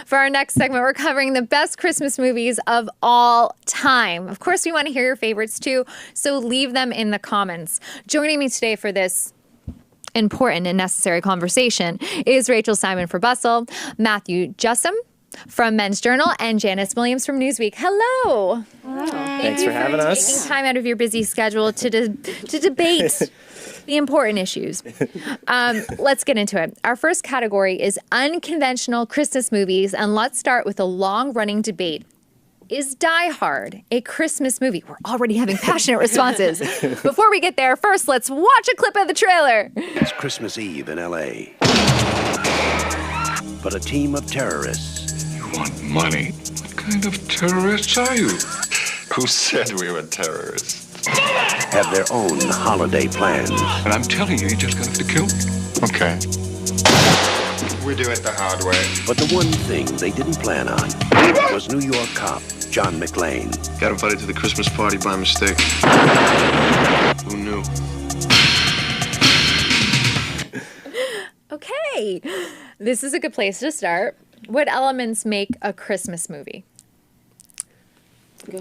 For our next segment, we're covering the best Christmas movies of all time. Of course, we want to hear your favorites too, so leave them in the comments. Joining me today for this important and necessary conversation is Rachel Simon for Bustle, Matthew Jussim from Men's Journal, and Janice Williams from Newsweek. Hello. Thanks for having us. Taking time out of your busy schedule to debate the important issues. Let's get into it. Our first category is unconventional Christmas movies, and let's start with a long-running debate. Is Die Hard a Christmas movie? We're already having passionate responses. Before we get there, first, let's watch a clip of the trailer. It's Christmas Eve in L.A. But a team of terrorists. You want money? What kind of terrorists are you? Who said we were terrorists? Have their own holiday plans. And I'm telling you, just gonna have to kill me. Okay. We do it the hard way. But the one thing they didn't plan on was New York cop John McClane. Got invited to the Christmas party by mistake. Who knew? Okay, this is a good place to start. What elements make a Christmas movie?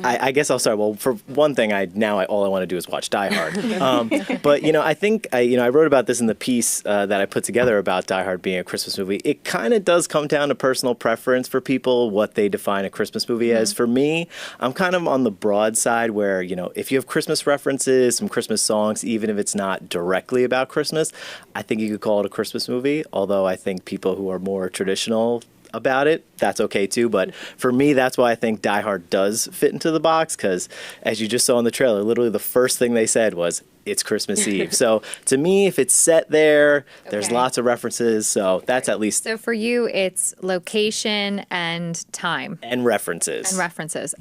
I guess I'll start. Well, for one thing, all I want to do is watch Die Hard. But I think I wrote about this in the piece that I put together about Die Hard being a Christmas movie. It kind of does come down to personal preference for people, what they define a Christmas movie as. For me, I'm kind of on the broad side where if you have Christmas references, some Christmas songs, even if it's not directly about Christmas, I think you could call it a Christmas movie. Although I think people who are more traditional about it, that's okay too. But for me, that's why I think Die Hard does fit into the box, because as you just saw in the trailer, literally the first thing they said was, it's Christmas Eve. So to me, if it's set there, there's lots of references. So that's at least. So for you, it's location and time. And references.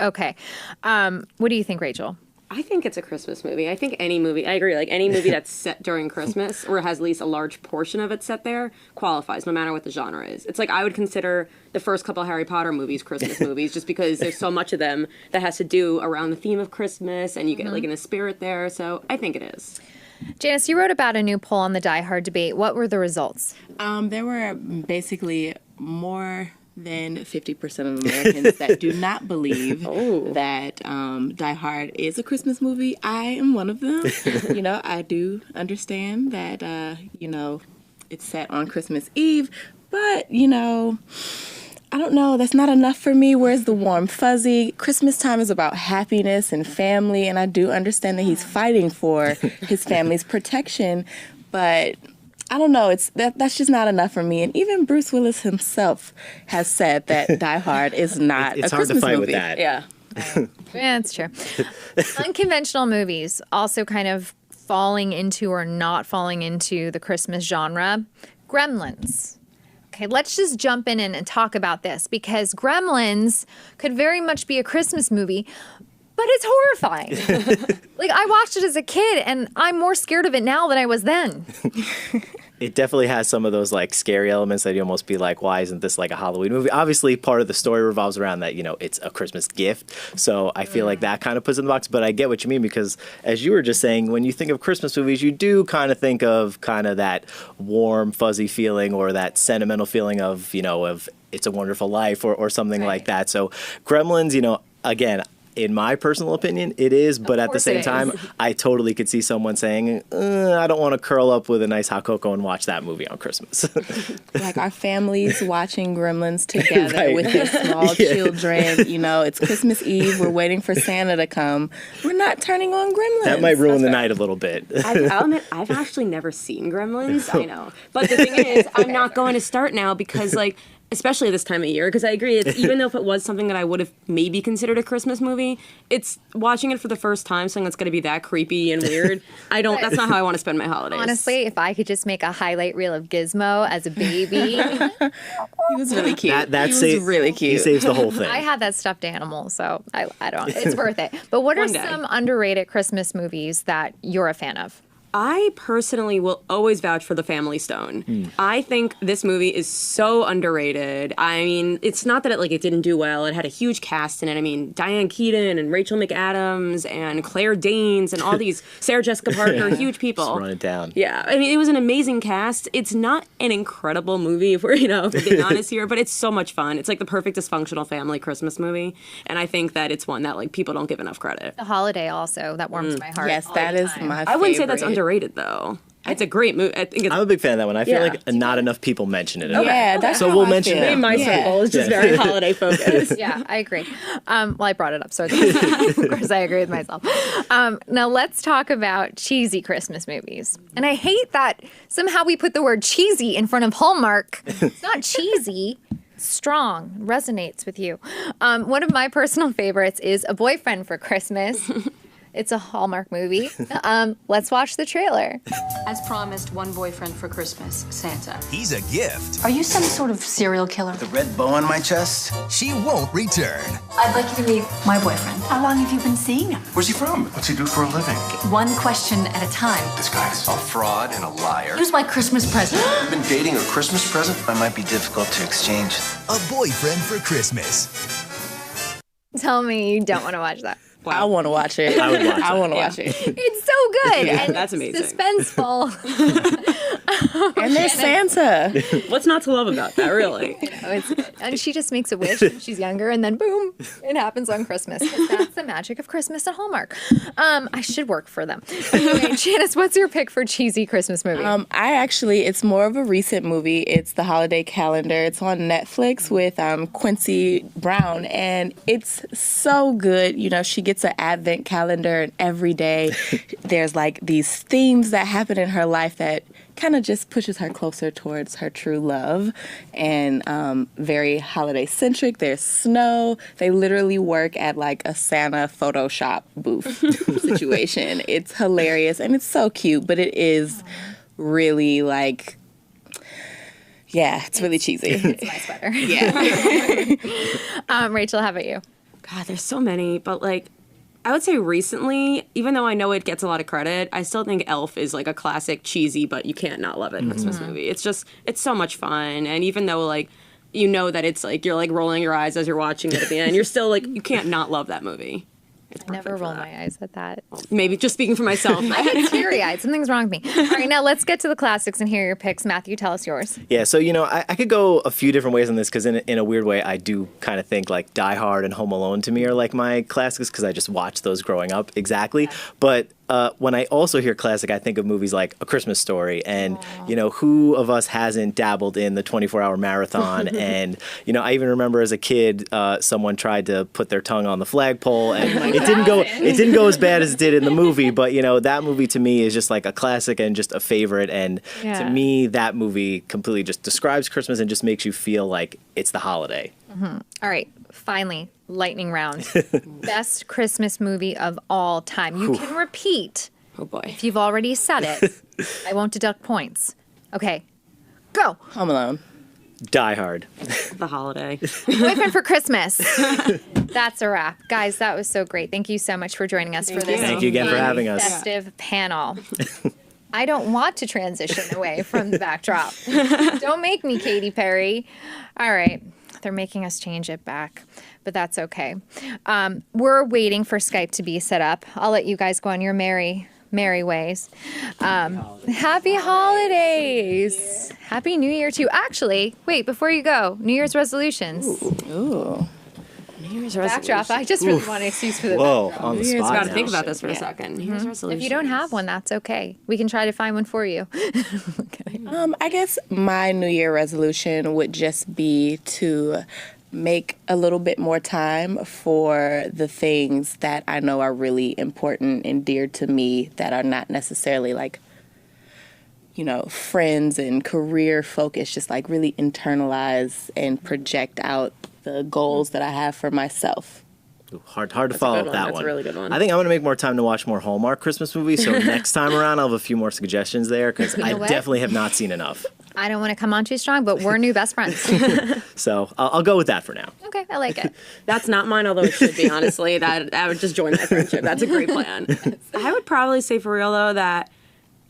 Okay. What do you think, Rachel? I think it's a Christmas movie. I think any movie, I agree, like any movie that's set during Christmas or has at least a large portion of it set there qualifies, no matter what the genre is. It's like I would consider the first couple of Harry Potter movies Christmas movies just because there's so much of them that has to do around the theme of Christmas and you get like in a spirit there. So I think it is. Janice, you wrote about a new poll on the Die Hard debate. What were the results? There were basically more than 50% of Americans that do not believe that Die Hard is a Christmas movie. I am one of them. I do understand that, it's set on Christmas Eve, but, I don't know. That's not enough for me. Where's the warm fuzzy? Christmas time is about happiness and family, and I do understand that he's fighting for his family's protection, but I don't know. That's just not enough for me. And even Bruce Willis himself has said that Die Hard is not it's a hard Christmas to fight movie. with that. Yeah. Yeah, that's true. Unconventional movies also kind of falling into or not falling into the Christmas genre. Gremlins. Okay, let's just jump in and talk about this, because Gremlins could very much be a Christmas movie, but it's horrifying. Like, I watched it as a kid, and I'm more scared of it now than I was then. It definitely has some of those like scary elements that you almost be like, why isn't this like a Halloween movie? Obviously, part of the story revolves around that, it's a Christmas gift. So I feel like that kind of puts it in the box. But I get what you mean, because as you were just saying, when you think of Christmas movies, you do kind of think of kind of that warm, fuzzy feeling or that sentimental feeling of, of It's a Wonderful Life or something like that. So Gremlins, again, in my personal opinion, it is, but at the same time, I totally could see someone saying, I don't want to curl up with a nice hot cocoa and watch that movie on Christmas. Like our families watching Gremlins together with their small children. It's Christmas Eve. We're waiting for Santa to come. We're not turning on Gremlins. That might ruin the night a little bit. I'll admit, I've actually never seen Gremlins. I know. But the thing is, I'm not going to start now because, especially this time of year, because I agree, even though if it was something that I would have maybe considered a Christmas movie, it's watching it for the first time, something that's going to be that creepy and weird. That's not how I want to spend my holidays. Honestly, if I could just make a highlight reel of Gizmo as a baby. He was really cute. He was really cute. He saves the whole thing. I had that stuffed animal, so I don't. It's worth it. But what are some underrated Christmas movies that you're a fan of? I personally will always vouch for The Family Stone. I think this movie is so underrated. I mean, it's not that it didn't do well. It had a huge cast in it. I mean, Diane Keaton and Rachel McAdams and Claire Danes and all these, Sarah Jessica Parker, huge people. Just run it down. Yeah, I mean, it was an amazing cast. It's not an incredible movie, if we're being honest here, but it's so much fun. It's like the perfect dysfunctional family Christmas movie, and I think that it's one that people don't give enough credit. The Holiday also, that warms my heart. Yes, that is my favorite. I wouldn't say that's underrated, though. It's a great movie. I think it's, I'm a big fan of that one. I feel like not enough people mention it. Yeah, that's so how we'll I mention feel. it. my circle is just very holiday focused. Yeah, I agree. Well, I brought it up, so of course I agree with myself. Now let's talk about cheesy Christmas movies. And I hate that somehow we put the word cheesy in front of Hallmark. It's not cheesy. Strong, resonates with you. One of my personal favorites is A Boyfriend for Christmas. It's a Hallmark movie. Let's watch the trailer. As promised, one boyfriend for Christmas, Santa. He's a gift. Are you some sort of serial killer? The red bow on my chest? She won't return. I'd like you to meet my boyfriend. How long have you been seeing him? Where's he from? What's he do for a living? One question at a time. This guy's a fraud and a liar. Here's my Christmas present. You've been dating a Christmas present? That might be difficult to exchange. A boyfriend for Christmas. Tell me you don't want to watch that. I want to watch it. I would watch I it. want to watch it. It's so good. Yeah, and that's amazing. Suspenseful. And there's Santa. What's not to love about that, really? And she just makes a wish when she's younger, and then boom, it happens on Christmas. 'Cause that's the magic of Christmas at Hallmark. I should work for them. Anyway, Janice, what's your pick for cheesy Christmas movie? It's more of a recent movie. It's The Holiday Calendar. It's on Netflix with Quincy Brown, and it's so good. She gets an advent calendar, and every day there's these themes that happen in her life that kind of just pushes her closer towards her true love, and very holiday centric. There's snow. They literally work at a Santa Photoshop booth situation. It's hilarious and it's so cute, but it is really it's really cheesy. It's my sweater. Yeah. Rachel, how about you? God, there's so many, but I would say recently, even though I know it gets a lot of credit, I still think Elf is a classic cheesy, but you can't not love it Christmas movie. It's so much fun, and even though that it's you're rolling your eyes as you're watching it at the end, you're still you can't not love that movie. I never roll my eyes at that. Maybe just speaking for myself. I get teary-eyed. Something's wrong with me. All right, now let's get to the classics and hear your picks. Matthew, tell us yours. Yeah, so, I could go a few different ways on this because in a weird way, I do kind of think Die Hard and Home Alone to me are my classics because I just watched those growing up. Exactly. Yeah. But when I also hear classic, I think of movies like A Christmas Story and, who of us hasn't dabbled in the 24-hour marathon? And, I even remember as a kid, someone tried to put their tongue on the flagpole and it didn't go as bad as it did in the movie. But, that movie to me is just a classic and just a favorite. And to me, that movie completely just describes Christmas and just makes you feel like it's the holiday. Mm-hmm. All right. Finally, lightning round. Best Christmas movie of all time. You can repeat. Oh, boy. If you've already said it, I won't deduct points. Okay. Go. Home Alone. Die Hard. The Holiday. Boyfriend for Christmas. That's a wrap. Guys, that was so great. Thank you so much for joining us for this. Thank you again for having us. Festive panel. I don't want to transition away from the backdrop. Don't make me, Katy Perry. All right. They're making us change it back, but that's okay. We're waiting for Skype to be set up. I'll let you guys go on your merry ways. Happy holidays. Happy New Year, too. Actually, wait, before you go, New Year's resolutions. Ooh. New Year's resolutions. Backdrop. I just really want an excuse for the Whoa, backdrop. on the Got spot to now. think about this for a second. New Year's resolutions. If you don't have one, that's okay. We can try to find one for you. I guess my New Year resolution would just be to make a little bit more time for the things that I know are really important and dear to me that are not necessarily friends and career focused, just really internalize and project out the goals that I have for myself. Ooh, hard to follow up that That's one. a really good one. I think I'm going to make more time to watch more Hallmark Christmas movies. So next time around, I'll have a few more suggestions there because I definitely have not seen enough. I don't want to come on too strong, but we're new best friends. So I'll go with that for now. Okay, I like it. That's not mine, although it should be, honestly. That I would just join that friendship. That's a great plan. I would probably say for real, though, that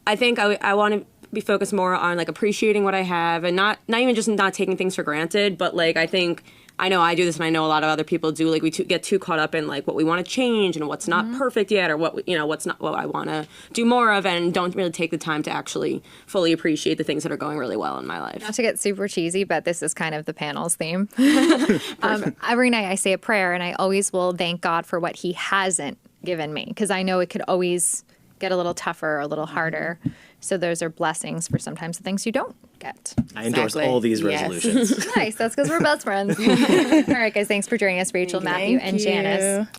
I think I want to be focused more on like appreciating what I have and not even just not taking things for granted, but like I know I do this and I know a lot of other people do. Like we get too caught up in like what we want to change and what's not perfect yet or what's not what I want to do more of, and don't really take the time to actually fully appreciate the things that are going really well in my life. Not to get super cheesy, but this is kind of the panel's theme. Every night I say a prayer and I always will thank God for what he hasn't given me, because I know it could always get a little tougher or a little harder. So those are blessings for sometimes the things you don't get. I endorse all these resolutions. Nice. That's because we're best friends. All right, guys. Thanks for joining us, Rachel, Matthew, and Janice.